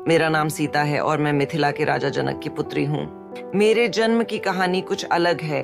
मेरा नाम सीता है और मैं मिथिला के राजा जनक की पुत्री हूँ। मेरे जन्म की कहानी कुछ अलग है।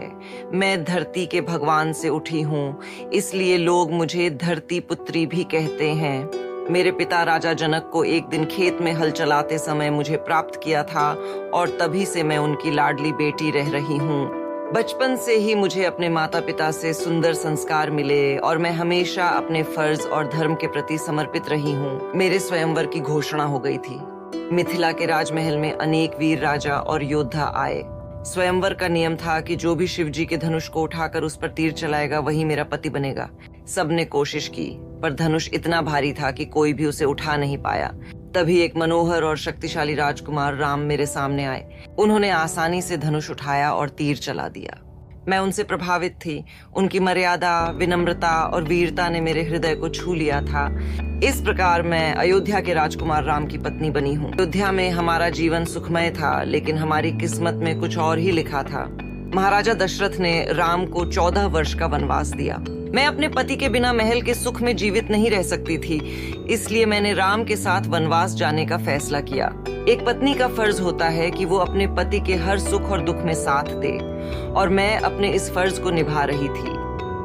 मैं धरती के भगवान से उठी हूँ, इसलिए लोग मुझे धरती पुत्री भी कहते हैं। मेरे पिता राजा जनक को एक दिन खेत में हल चलाते समय मुझे प्राप्त किया था और तभी से मैं उनकी लाडली बेटी रह रही हूँ। बचपन से ही मुझे अपने माता पिता से सुंदर संस्कार मिले और मैं हमेशा अपने फर्ज और धर्म के प्रति समर्पित रही हूँ। मेरे स्वयंवर की घोषणा हो गई थी। मिथिला के राजमहल में अनेक वीर राजा और योद्धा आए। स्वयंवर का नियम था कि जो भी शिव जी के धनुष को उठाकर उस पर तीर चलाएगा वही मेरा पति बनेगा। सबने कोशिश की, पर धनुष इतना भारी था कि कोई भी उसे उठा नहीं पाया। तभी एक मनोहर और शक्तिशाली राजकुमार राम मेरे सामने आए। उन्होंने आसानी से धनुष उठाया और तीर चला दिया। मैं उनसे प्रभावित थी। उनकी मर्यादा, विनम्रता और वीरता ने मेरे हृदय को छू लिया था। इस प्रकार मैं अयोध्या के राजकुमार राम की पत्नी बनी हूँ। अयोध्या में हमारा जीवन सुखमय था, लेकिन हमारी किस्मत में कुछ और ही लिखा था। महाराजा दशरथ ने राम को 14 वर्ष का वनवास दिया। मैं अपने पति के बिना महल के सुख में जीवित नहीं रह सकती थी, इसलिए मैंने राम के साथ वनवास जाने का फैसला किया। एक पत्नी का फर्ज होता है कि वो अपने पति के हर सुख और दुख में साथ दे, और मैं अपने इस फर्ज को निभा रही थी।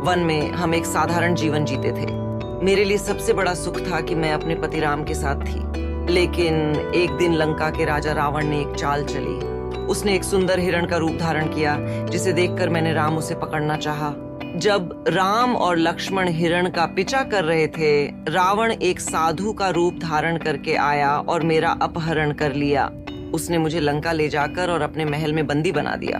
वन में हम एक साधारण जीवन जीते थे। मेरे लिए सबसे बड़ा सुख था कि मैं अपने पति राम के साथ थी। लेकिन एक दिन लंका के राजा रावण ने एक चाल चली। उसने एक सुंदर हिरण का रूप धारण किया, जिसे देखकर मैंने राम उसे पकड़ना चाहा। जब राम और लक्ष्मण हिरण का पीछा कर रहे थे, रावण एक साधु का रूप धारण करके आया और मेरा अपहरण कर लिया। उसने मुझे लंका ले जाकर और अपने महल में बंदी बना दिया।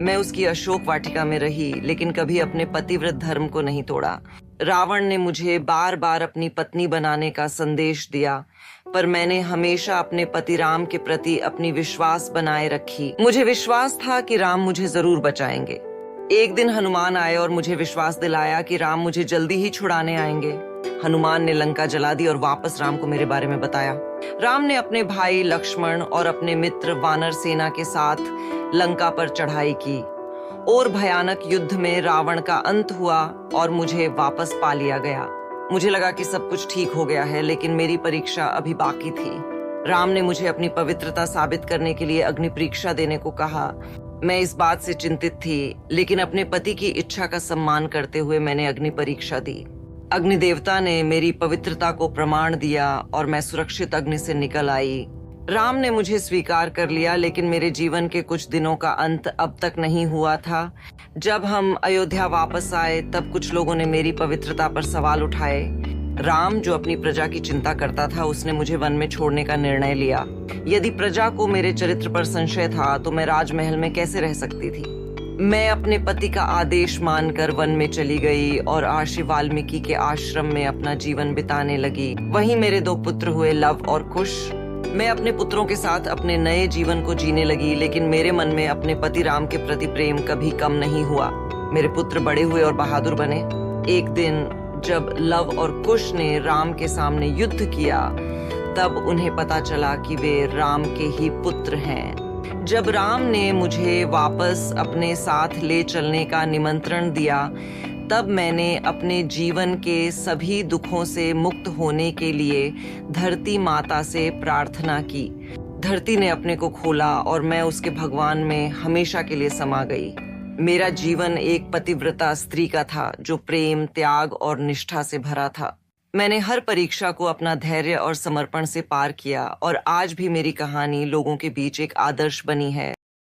मैं उसकी अशोक वाटिका में रही, लेकिन कभी अपने पतिव्रत धर्म को नहीं तोड़ा। रावण ने मुझे बार बार अपनी पत्नी बनाने का संदेश दिया, पर मैंने हमेशा अपने पति राम के प्रति अपनी विश्वास बनाए रखी। मुझे विश्वास था कि राम मुझे जरूर बचाएंगे। एक दिन हनुमान आए और मुझे विश्वास दिलाया कि राम मुझे जल्दी ही छुड़ाने आएंगे। हनुमान ने लंका जला दी और वापस राम को मेरे बारे में बताया। राम ने अपने भाई लक्ष्मण और अपने मित्र वानर सेना के साथ लंका पर चढ़ाई की। और भयानक युद्ध में रावण का अंत हुआ और मुझे वापस पा लिया गया। मुझे लगा कि सब कुछ ठीक हो गया है, लेकिन मेरी परीक्षा अभी बाकी थी। राम ने मुझे अपनी पवित्रता साबित करने के लिए अग्नि परीक्षा देने को कहा। मैं इस बात से चिंतित थी, लेकिन अपने पति की इच्छा का सम्मान करते हुए मैंने अग्नि परीक्षा दी। अग्नि देवता ने मेरी पवित्रता को प्रमाण दिया और मैं सुरक्षित अग्नि से निकल आई। राम ने मुझे स्वीकार कर लिया, लेकिन मेरे जीवन के कुछ दिनों का अंत अब तक नहीं हुआ था। जब हम अयोध्या वापस आए, तब कुछ लोगों ने मेरी पवित्रता पर सवाल उठाए। राम, जो अपनी प्रजा की चिंता करता था, उसने मुझे वन में छोड़ने का निर्णय लिया। यदि प्रजा को मेरे चरित्र पर संशय था, तो मैं राजमहल में कैसे रह सकती थी। मैं अपने पति का आदेश मानकर वन में चली गई और महर्षि वाल्मीकि के आश्रम में अपना जीवन बिताने लगी। वहीं मेरे 2 पुत्र हुए, लव और कुश। मैं अपने पुत्रों के साथ अपने नए जीवन को जीने लगी, लेकिन मेरे मन में अपने पति राम के प्रति प्रेम कभी कम नहीं हुआ। मेरे पुत्र बड़े हुए और बहादुर बने। एक दिन जब लव और कुश ने राम के सामने युद्ध किया, तब उन्हें पता चला कि वे राम के ही पुत्र हैं। जब राम ने मुझे वापस अपने साथ ले चलने का निमंत्रण दिया, तब मैंने अपने जीवन के सभी दुखों से मुक्त होने के लिए धरती माता से प्रार्थना की। धरती ने अपने को खोला और मैं उसके भगवान में हमेशा के लिए समा गई। मेरा जीवन एक पतिव्रता स्त्री का था, जो प्रेम, त्याग और निष्ठा से भरा था। मैंने हर परीक्षा को अपना धैर्य और समर्पण से पार किया, और आज भी मेरी कहानी लोगों के बीच एक आदर्श बनी है।